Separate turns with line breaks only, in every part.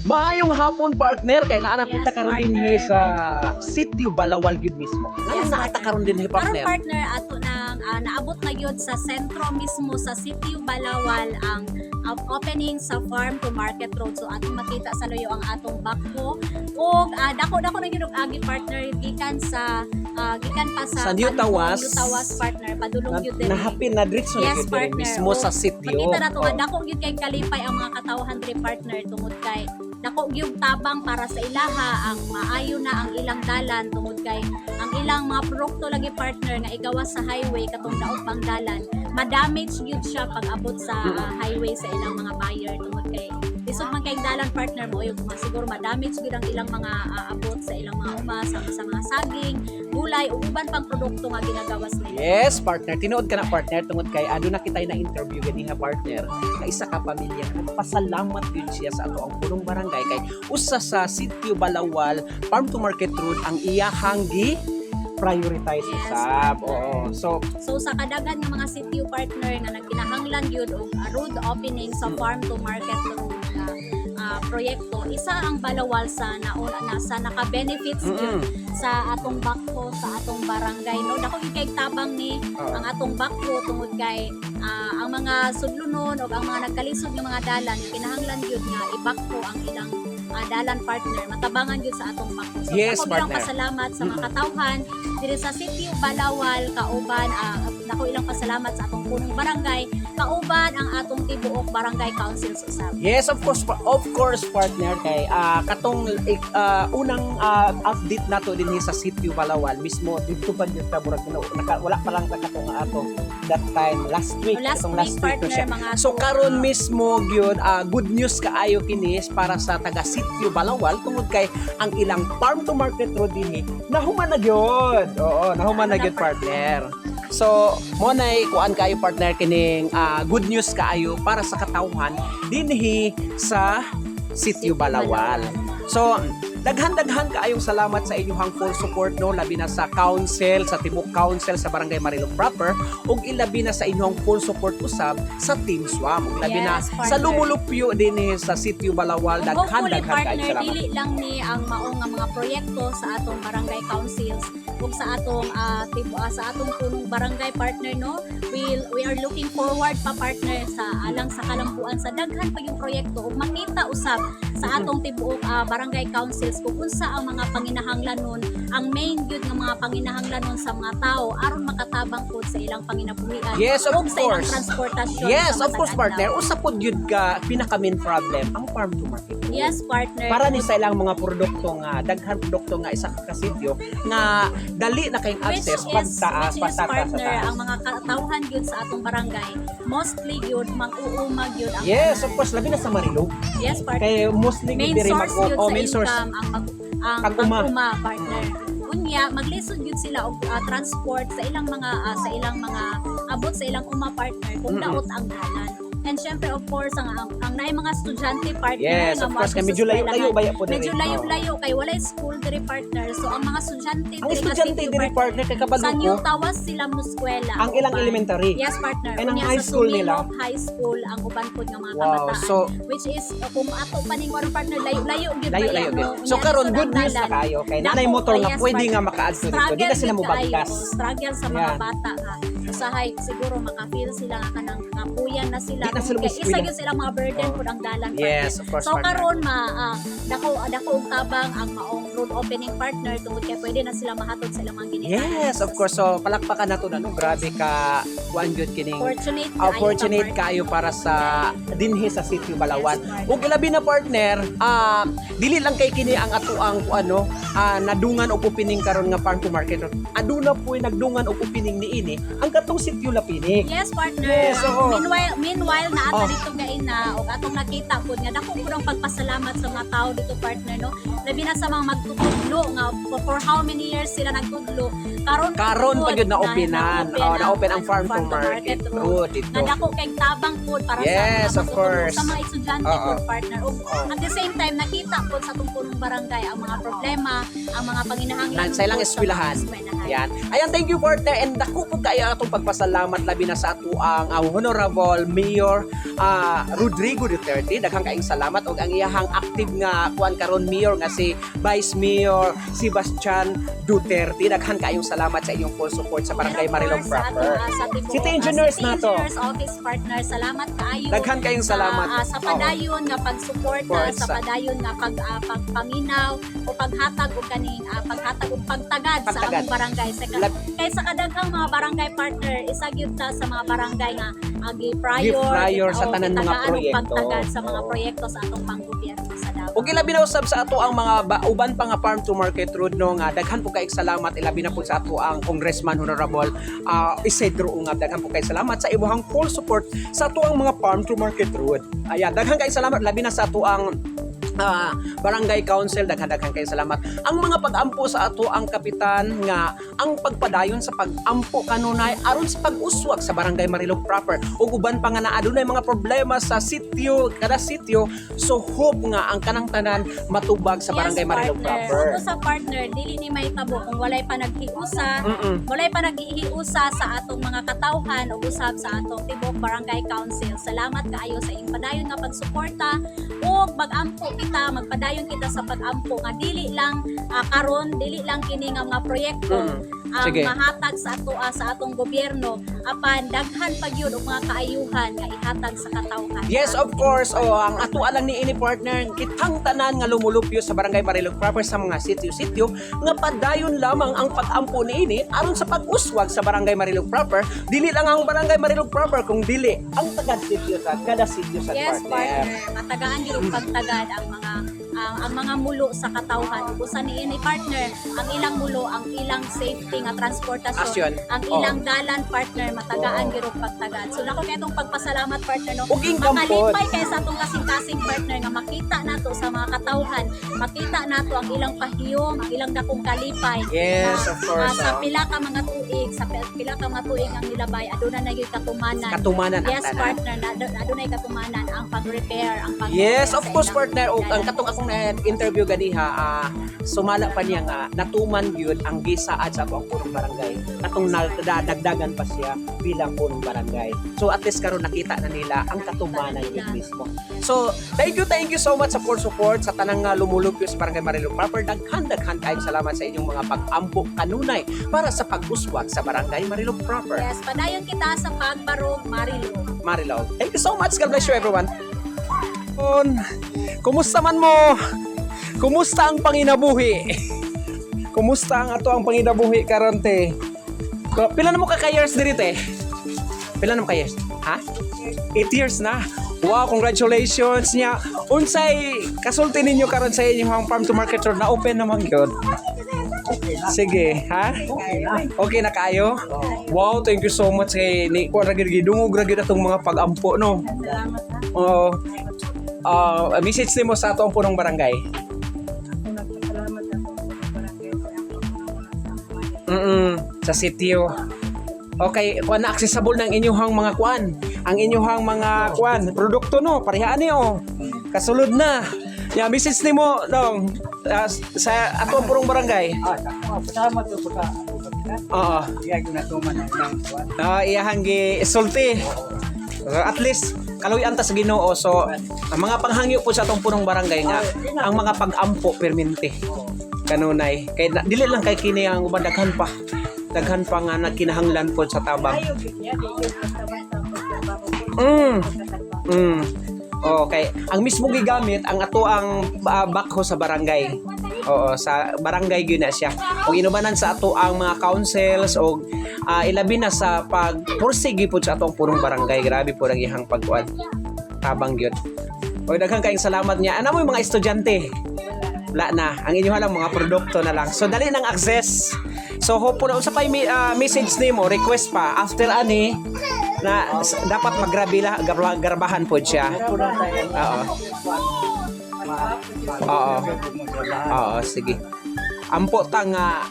Maayong hapon partner kay naa nakita karon dinhi sa Sitio Balawal gyud mismo. Ngayon nakita karon dinhi
Karon
partner.
partner ato nang naabot na gyud sa sentro mismo sa Sitio Balawal ang opening sa farm to market road. So atong makita sa loyo ang atong bakbo ug dako-dako na gyud og agi partner gikan pa sa
Sa New Tawas.
New Tawas partner padulong gyud din.
Nahapin na diretso
Yes,
gyud
partner.
mismo sa sitio.
Makita na to
Oh.
nga dako gyud kay kalipay ang mga katawhan diri partner tungod kay dako gyud tabang para sa ilaha ang maayo na ang ilang dalan tungod kay ang ilang mga produkto lagi partner nga igawas sa highway katong daot pang dalan ma-damage gyud siya pag abot sa highway sa ilang mga buyer tungod kay lisod man kay dalan partner mo yung siguro ma-damage gyud ang ilang mga abot sa ilang mga uma sa mga saging, gulay ug uban pang produkto nga ginagawas nila.
Yes, partner. Tinuod ka na partner tungod kay ado na kitay na interview gani nga partner. Nga isa ka pamilya nagpasalamat gyud siya sa ato ang punong barangay kay usa sa Sitio Balawal Farm to Market Road ang iyahang prioritize
Yes,
usab.
partner.
Oo. So
sa kadagan ng mga sitio partner nga nagkinahanglan yun og road opening sa farm to market road proyekto, isa ang Balawal sa nauna na sa naka-benefits yun sa atong bakpo, sa atong barangay. No? Dako kay tabang ni ang atong bakpo tungod kay ang mga sudlunon o ang mga nagkalisod ng mga dalan, kinahanglan yun nga ibakpo ang ilang dalan partner, matabangan yun sa atong bakpo. So,
Yes,
ako bilang
partner.
pasalamat sa mga katawhan diri sa Sitio Balawal, kauban, ako ilang pasalamat sa atong punong barangay, kauban ang atong tibuok barangay councils usab.
yes, of course partner kay katong unang update nato dinhi sa Sitio Balawal mismo dito pa gyud sa murag wala pa lang katong ato that time last week
Last
katong
week, partner,
siya.
mga
So karon mismo gyud good news kaayo kinis para sa taga Sitio Balawal tungod kay ang ilang farm to market road dinhi nahuman na gyud. Oo, nahuman na gyud partner. So, mo nay kuan kayo partner kining good news kaayo para sa katawhan dinhi sa Sitio Balawal. So, daghan-daghan kaayong salamat sa inyong full support no labi na sa council, sa Tibok Council sa Barangay Marilog proper ug ilabi na sa inyong full support usab sa Team Swam ug labi na
Yes,
sa
partner.
lumulupyo dinhi sa Sitio Balawal
Hopefully
daghan-daghan
partner,
kaayong salamat.
dili lang ni ang maong nga mga proyekto sa atong barangay councils ug sa atong sa atong punong barangay partner no. We are looking forward pa partner sa alang sa kalampuan sa daghan pa yung proyekto ug makita usab sa atong tibuok barangay councils kung unsa ang mga panginahanglan nun, ang main gyud nga mga panginahanglan nun sa mga tao aron makatabang pud sa ilang panginabuhian
Yes, of
ug sa ilang
course.
transportasyon.
Yes,
sa
of course
matag adlaw.
partner. Usa pod gyud ka pinaka main problem ang farm to market.
Yes, partner.
Para ni sa ilang mga produkto nga daghan produkto nga isa ka sitio nga dali na kayong access pagtaas
which is partner
taas.
ang mga katawhan gyud sa atong barangay mostly gyud mag-uumag gyud ang
Yes, of course labi na sa Marilog.
yes partner
Kay mostly
main
gyud diri
source gyud sa
main source.
income ang
Pag-uma.
pag-uma partner unya maglisod gyud sila og transport sa ilang mga abot sa ilang uma partner kung daot ang dalan. And syempre of course ang naay mga estudyante partner
Yes,
nga
of course
moadto
kay
sa
medyo layo-layo
eskwelahan.
baya po diri.
Medyo layo-layo kay walay school diri partner. So ang mga estudyante
Ang
diri nga
estudyante
sitio,
diri partner kay
sa New
kabago
Tawas sila mo eskwela.
ang ilang
uban.
elementary.
Yes, partner.
And ang
Unya
high
sa
school nila?
Sumilok High School ang uban pod nga mga
Wow,
kabataan.
so
Which is kung ato pa ning warong partner layo-layo gyud
layo-layo
ba
gyud.
yan, no?
So
Unya,
karon
lisod
good
ang
news na
dalan.
kayo kay
Dako,
nanay motor nga
yes,
pwede
partner.
nga makaadto dito. Di na sila mo
gyud kaayo.
bagkas.
Struggle sa mga
Yan.
bata ha. Usahay siguro maka-feel sila nga kanang kapuyan na sila.
Di na sila
Kaya isa
mo-eskwela.
gyud sila mga burden
Oh.
pud ang dalan partner.
Yes, of course
So
partner.
karon dako og tabang ang maong road opening partner tungod kay pwede na sila mahatod sa ilang mga ginikanan.
Yes, of course. So palakpakan nato na no. Grabe ka kuan gyud kining fortunate kayo para sa dinhi sa Sitio Balawal. Ug ilabi na partner, dili lang kay kini ang ato ang ano, nadungan og opening karon nga farm to market. Aduna po'y nagdungan og opening niini ang katong Sitio Lapinig.
Yes, partner.
Yes, oo.
Meanwhile na ata
Oh.
dito gaina o atong nakita pud nga dako pud ang pagpasalamat sa mga tao dito partner no. Labi na sa mga magtutudlo nga for how many years sila nagtudlo.
Karon pa gyud na openan. Na-open ang farm to market road dito.
Nga dako kay tabang pud para
Yes,
sa
of
mga
course.
sa mga estudyante
Oo.
pud partner. Ug at the same time nakita pud sa atong punong barangay ang mga problema, ang mga panginahanglan
Sa ilang
pud
eskwelahan.
mga eskwelahan.
Ayan. Ayan, thank you partner and dako po kayo atong pagpasalamat labi na sa ato ang Honorable Mayor Rodrigo Duterte. Daghang kaayong salamat og ang iyahang active nga kuan karon mayor nga si Vice Mayor Sebastian Duterte. Daghang kaayong salamat sa inyong full support sa Barangay Marilog proper. City Engineers na to.
Engineers Office Partner, salamat kaayo.
Daghan kayong salamat.
Sa padayon nga pagsuporta, sa padayon nga pagpaminaw o paghatag o kaning paghatag o pagtagad sa among barangay. Kay sa kadaghang mga barangay partner, isa gyud ta sa mga barangay nga
Gift prior sa tanan mga proyekto.
Pagtagad sa mga proyekto sa atong panggobyerno sa Davao.
O ilabi na usab sa ato ang mga uban pa nga farm to market road no nga daghan po kay salamat ilabi na po sa ato ang Congressman Honorable Isidro Ungab. Daghan po kay salamat sa imuhang full support sa ato ang mga farm to market road. Ayan, daghan kay salamat labi na sa ato ang Barangay Council, daghan kay salamat. Ang mga pag-ampo sa ato ang kapitan nga ang pagpadayon sa pag-ampo kanunay aron sa pag-uswag sa Barangay Marilog proper. Ug uban pa nga naa adunay mga problema sa sitio, kada sitio, so hope nga ang kanang tanan matubag sa Barangay Marilog proper.
Ug sa partner, dili ni mahitabo kung walay pa naghiusa, walay pa naghiusa sa atong mga katawhan ug usab sa atong tibok Barangay Council. Salamat kaayo sa inyong padayon nga pagsuporta ug mag-ampo magpadayon kita sa pag-ampo nga dili lang karon dili lang kini nga mga proyekto ang mahatag sa ato sa atong gobyerno apan daghan pa gyud og mga kaayuhan nga ihatag sa katawhan.
Yes, of course. Ang ato alang ni ini partner kitang tanan nga lumulupyo sa Barangay Marilog proper sa mga sitio-sitio nga padayon lamang ang pag-ampo niini aron sa pag-uswag sa Barangay Marilog proper. Dili lang ang Barangay Marilog proper kung dili ang taga-sitio sa kada sitio sa
yes,
partner.
Matagaan gyud pagtagad ang mga mulo sa katawhan. Usa ni ini partner, ang ilang mulo, ang ilang safety nga transportasyon, ang ilang dalan partner matagaan gyud pagtagad. So nako kay itong pagpasalamat partner no. Makalipay kay sa atong kasing-kasing partner nga makita nato sa mga katawhan, makita nato ang ilang pahiyom, ang ilang dakong kalipay.
Yes, of course.
Sa pila ka mga tuig, sa pila ka mga tuig ang nilabay, aduna na gyud katumanan.
Yes,
partner, aduna ay katumanan ang pag-repair, ang pag
yes, of course partner. O ang katong akong interview ganiha sumala pa niya nga natuman gyud ang gisaad sa atong punong barangay. Katong dagdagan pa siya bilang punong barangay. So at least karon nakita na nila ang katumanan gyud mismo. So thank you so much sa full support sa tanang lumulupyo sa Barangay Marilog proper. Daghan kayong salamat sa inyong mga pag-ampo kanunay para sa pag-uswag sa Barangay Marilog proper.
Yes, padayon kita sa pagbarog
Marilog. Thank you so much. God bless you everyone. Kumusta man mo? Kumusta ang panginabuhi? Kumusta ang ato ang panginabuhi karon te? Pila na mo ka years diri te? Pila na mo ka years? Ha? 8 years na. Wow, congratulations niya. Unsay kasulti ninyo karon sa inyong farm to market road na open naman gyud? Sige, ha? Okay na kayo? Wow, thank you so much kay ni ko ra gyud gidungog ra gyud atong mga pag-ampo no. Message nimo sa atong punong barangay. Sa sitio. Okay, kuan na accessible ng inyong mga kuan. Ang inyong mga kuan, produkto no, parehaan niyo. Kasulod na. Ya, message nimo dong sa atong punong barangay.
Salamat po sa
Oo.
iya ginatuman ng kuan.
Iyahang gisulti. At least kaluyan ta sa Ginoo. So ang mga panghangyo po sa atong punong barangay nga ang mga pag-ampo permente kanunay kay dili lang kay kini ang uban daghan pa nga nagkinahanglan po sa tabang. Okay, ang mismo gigamit ang ato ang backhoe sa barangay. Oo, sa barangay gyud na siya. Ug inubanan sa ato ang mga councils o ilabi na sa pagpursige pud sa atong punong barangay. Grabe po ang ihang pagkuan. Tabang gyud. O daghang kayong salamat niya. Ano mo yung mga estudyante? Wala na. Ang inyo lang mga produkto na lang. So dali nang access. So hope po na usapay message nimo, request pa after ani na dapat garbahan po siya. Oo, sige. Ampo ta nga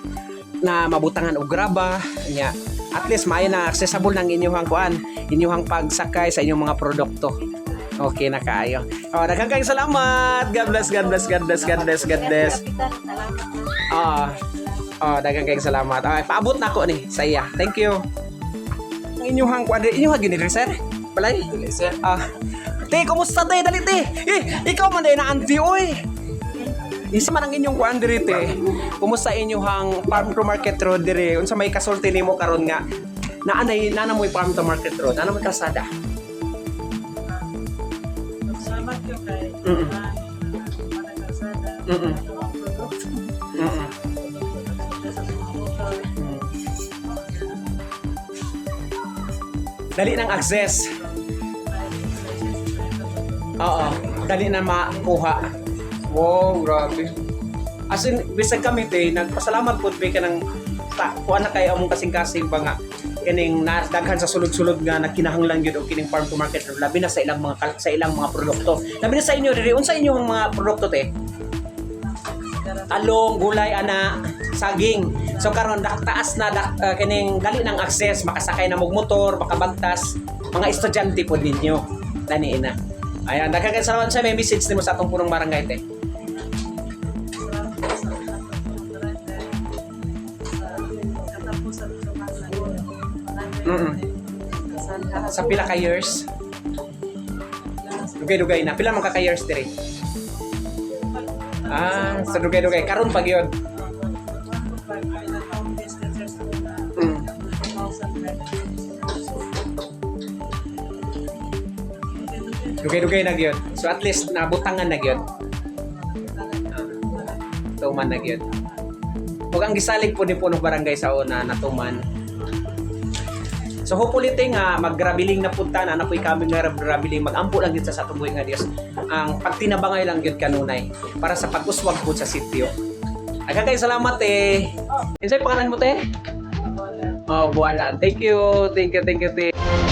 na mabutangan og graba nya. At least may na accessible ng inyong kuan, inyong pagsakay sa inyong mga produkto. Okay na kayo. Daghang kayong salamat. God bless. Daghang kayong salamat. Paabot na ko ni sa iya. Thank you. Ang inyong kuan, inyong gini sir. balay. Te, kumusta te? Dali te. Ikaw man din na auntie oy. Isa man ang inyong kuan diri te. Kumusta inyong farm to market road diri? Unsa may kasulti nimo karon nga? Naanay mo'y farm to market road. Ano may kalsada?
Salamat yung kay
Mm-mm.
Kalsada.
Mm-mm. Mm-mm. Dali ng access. Oo, dali na makuha. Wow, grabe. As in, bisag kami te, nagpasalamat po be ka ng kuha na kayo among kasing-kasing ba nga kining nadaghan sa sulod-sulod nga nagkinahanglan gyud og kining farm to market labi na sa ilang mga produkto. Labi na sa inyo diri unsa inyong mga produkto te? Talong, gulay, ana, saging. So karon taas na kining dali ng access, makasakay na mog motor, makabagtas, mga estudyante po ninyo. Dani na. Ayan, daghan kay salamat sa may message nimo sa atong punong barangay te. Sa pila ka years? Dugay-dugay na. Pila man ka years diri? Sa dugay-dugay. Karon pag yun. Dugay-dugay na gyud. So at least nabutangan na gyud. Tuman na gyud. Ug ang gisalig po ni punong barangay sa una natuman. So hopefully ting maggrabiling na punta na napoy kami nga grabiling magampo lang dito sa tuboy nga Dios. Ang pagtinabangay lang gyud kanunay para sa pag-uswag po sa sitio. Agay salamat eh. Insay pangalan mo te? Oh, buwalan. Thank you. Thank you.